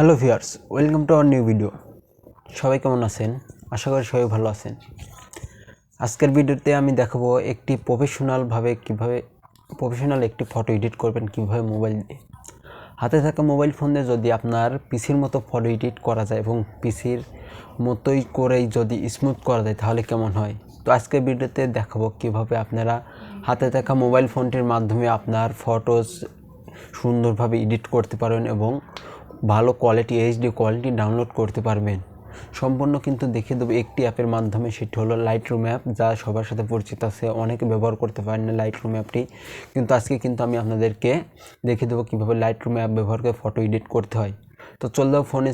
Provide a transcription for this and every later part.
Hello viewers, welcome to our new video. সবাই কেমন আছেন? আশা করি সবাই ভালো আছেন। আজকের ভিডিওতে আমি দেখাবো একটি প্রফেশনাল একটি ফটো এডিট করবেন কিভাবে মোবাইল দিয়ে। হাতে থাকা মোবাইল ফোন দিয়ে যদি আপনার পিসির মতো ফটো এডিট করা যায় এবং পিসির মতোই করেই যদি স্মুথ করা যায় তাহলে কেমন হয়। তো আজকের ভিডিওতে দেখাবো কিভাবে আপনারা হাতে থাকা মোবাইল ফোনটির মাধ্যমে আপনার ফটোজ সুন্দরভাবে এডিট করতে পারবেন এবং ভালো কোয়ালিটি এইচডি কোয়ালিটি ডাউনলোড করতে পারবেন। সম্পূর্ণ কিন্তু দেখিয়ে দেবো একটি অ্যাপের মাধ্যমে, সেটি হলো লাইটরুম অ্যাপ, যা সবার সাথে পরিচিত আছে, অনেকে ব্যবহার করতে পারেন না লাইটরুম অ্যাপটি। কিন্তু আজকে কিন্তু আমি আপনাদেরকে দেখিয়ে দেবো কীভাবে লাইটরুম অ্যাপ ব্যবহার করে ফটো এডিট করতে হয়। তো চল যাও ফোন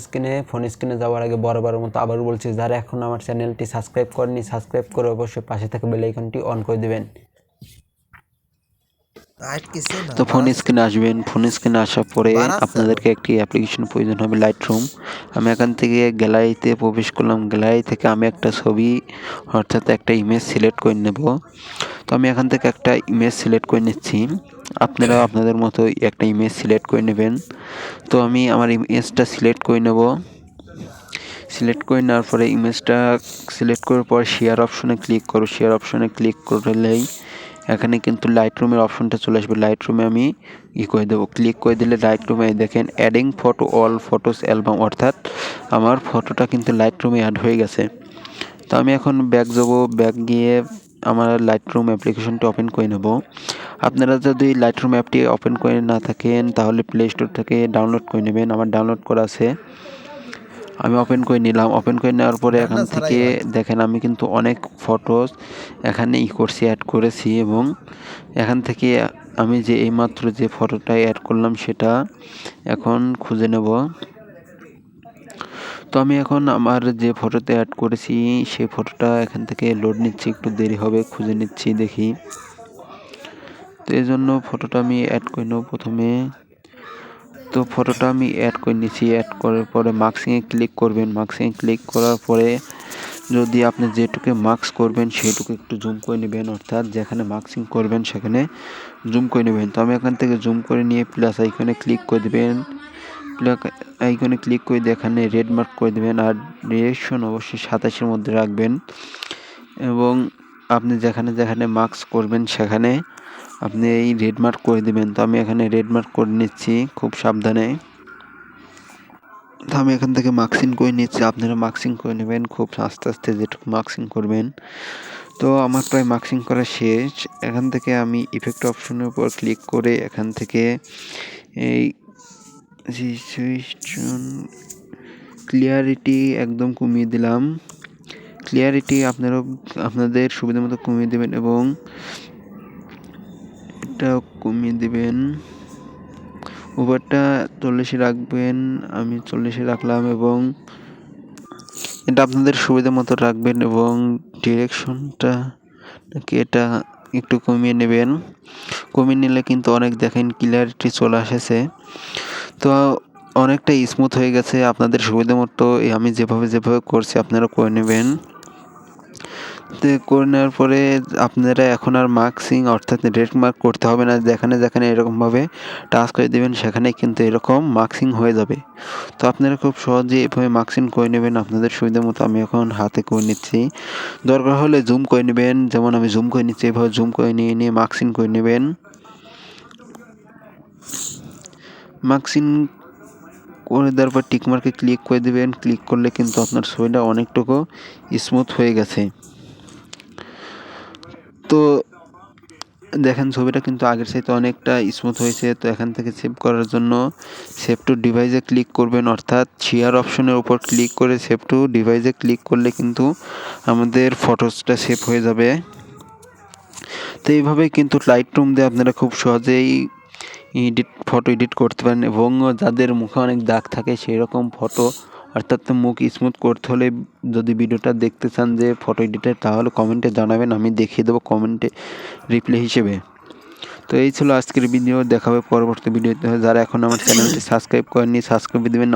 স্ক্রিনে যাওয়ার আগে বরাবরের মতো আবার বলছি, যারা এখন আমার চ্যানেলটি সাবস্ক্রাইব করেনি সাবস্ক্রাইব করে অবশ্যই পাশে থাকা বেল আইকনটি অন করে দেবেন। তো ফোন স্ক্রিনে আসার পরে আপনাদেরকে একটি অ্যাপ্লিকেশন প্রয়োজন হবে, লাইটরুম। আমি এখান থেকে গ্যালারিতে প্রবেশ করলাম। গ্যালারি থেকে আমি একটা ছবি অর্থাৎ একটা ইমেজ সিলেক্ট করে নেব। তো আমি এখান থেকে একটা ইমেজ সিলেক্ট করে নিচ্ছি। আপনারা আপনাদের মতো একটা ইমেজ সিলেক্ট করে নেবেন। তো আমি আমার ইমেজটা সিলেক্ট করে নেব। সিলেক্ট করে নেওয়ার পরে ইমেজটা সিলেক্ট করার পর শেয়ার অপশনে ক্লিক করো। শেয়ার অপশনে ক্লিক করলেই এখানে কিন্তু লাইটরুমের অপশনটা চলে আসবে। লাইটরুমে আমি করে দেবো। ক্লিক করে দিলে লাইটরুমে দেখেন adding photo all photos album, অর্থাৎ আমার ফটোটা কিন্তু লাইটরুমে অ্যাড হয়ে গেছে। তো আমি এখন ব্যাক যাব। ব্যাক গিয়ে আমার লাইটরুম অ্যাপ্লিকেশনটি ওপেন করে নেব। আপনারা যদি লাইটরুম অ্যাপটি ওপেন করে না থাকেন তাহলে প্লে স্টোর থেকে ডাউনলোড করে নেবেন। আমার ডাউনলোড করা আছে, আমি ওপেন করে নিলাম। ওপেন করে নেওয়ার পরে এখান থেকে দেখেন আমি কিন্তু অনেক ফটোস এখানে অ্যাড করেছি এবং এখান থেকে আমি যে এইমাত্র যে ফটোটা অ্যাড করলাম সেটা এখন খুঁজে নেব। তো আমি এখন আমার যে ফটোতে অ্যাড করেছি সেই ফটোটা এখান থেকে লোড নিচ্ছি, একটু দেরি হবে, খুঁজে নিচ্ছি দেখি। তো এই জন্য ফটোটা আমি অ্যাড করে নেব প্রথমে। তো ফটোটা আমি অ্যাড করে নিয়েছি। অ্যাড করার পরে মার্কসিংয়ে ক্লিক করবেন। মার্কসিংয়ে ক্লিক করার পরে যদি আপনি যেটুকু মার্কস করবেন সেইটুকু একটু জুম করে নেবেন, অর্থাৎ যেখানে মার্কসিং করবেন সেখানে জুম করে নেবেন। তো আমি এখান থেকে জুম করে নিয়ে প্লাস আইকনে ক্লিক করে দেবেন। প্লাস আইকনে ক্লিক করে দিয়ে এখানে রেড মার্ক করে দেবেন আর ডিরেকশন অবশ্যই 27-এর মধ্যে রাখবেন এবং আপনি যেখানে যেখানে মার্কস করবেন সেখানে আপনি এই রেড মার্ক করে দেবেন। তো আমি এখানে রেড মার্ক করে নিচ্ছি খুব সাবধানে। তো আমি এখান থেকে মার্কসিং করে নিচ্ছি, আপনারা মার্কসিং করে নেবেন খুব আস্তে আস্তে যেটুকু মার্কসিং করবেন। তো আমার প্রায় মার্কসিং করা শেষ। এখান থেকে আমি ইফেক্ট অপশনের উপর ক্লিক করে এখান থেকে এই ক্লিয়ারিটি একদম কমিয়ে দিলাম। ক্লিয়ারিটি আপনারাও আপনাদের সুবিধা মতো কমিয়ে দেবেন এবং এটা কমিয়ে দেবেন। ওভারটা 40-এ রাখবেন, আমি 40-এ রাখলাম এবং এটা আপনাদের সুবিধা মতো রাখবেন এবং ডিরেকশনটা এটা একটু কমিয়ে নেবেন। কমিয়ে নিলে কিন্তু অনেক দেখেন ক্লিয়ারিটি চলে এসেছে। তো অনেকটা স্মুথ হয়ে গেছে। আপনাদের সুবিধা মতো আমি যেভাবে করছি আপনারা করে নেবেন। তো করে নেওয়ার পরে আপনারা এখন আর মার্কসিং অর্থাৎ রেড মার্ক করতে হবে না। যেখানে যেখানে এরকমভাবে টাচ করে দেবেন সেখানে কিন্তু এরকম মার্কসিং হয়ে যাবে। তো আপনারা খুব সহজে এভাবে মার্কসিং করে নেবেন আপনাদের সুবিধা মতো। আমি এখন হাতে করে নিচ্ছি, দরকার হলে জুম করে নেবেন, যেমন আমি জুম করে নিচ্ছি। এভাবে জুম করে নিয়ে মার্কসিং করে নেবেন। মার্কসিং করে দেওয়ার পর টিকমার্কে ক্লিক করে দেবেন। ক্লিক করলে কিন্তু আপনার ছবিটা অনেকটুকু স্মুথ হয়ে গেছে। তো দেখেন ছবিটা কিন্তু আগের চাইতে অনেকটা স্মুথ হয়েছে। তো এখান থেকে সেভ করার জন্য সেভ টু ডিভাইসে ক্লিক করবেন, অর্থাৎ শেয়ার অপশনের উপর ক্লিক করে সেভ টু ডিভাইসে ক্লিক করলে কিন্তু আমাদের ফটোসটা সেভ হয়ে যাবে। তো এইভাবেই কিন্তু লাইটরুম দিয়ে আপনারা খুব সহজেই ফটো এডিট করতে পারেন এবং যাদের মুখে অনেক দাগ থাকে সেই রকম ফটো অর্থাৎ মুখ স্মুথ করতে হলে যদি ভিডিওটা দেখতে চান যে ফটো এডিটের, তাহলে কমেন্টে জানাবেন, আমি দেখিয়ে দেবো কমেন্টে রিপ্লাই হিসেবে। তো এই ছিল আজকের ভিডিও, দেখা হবে পরবর্তী ভিডিওতে। যারা এখন আমার চ্যানেলটি সাবস্ক্রাইব করেননি সাবস্ক্রাইব দিবেন।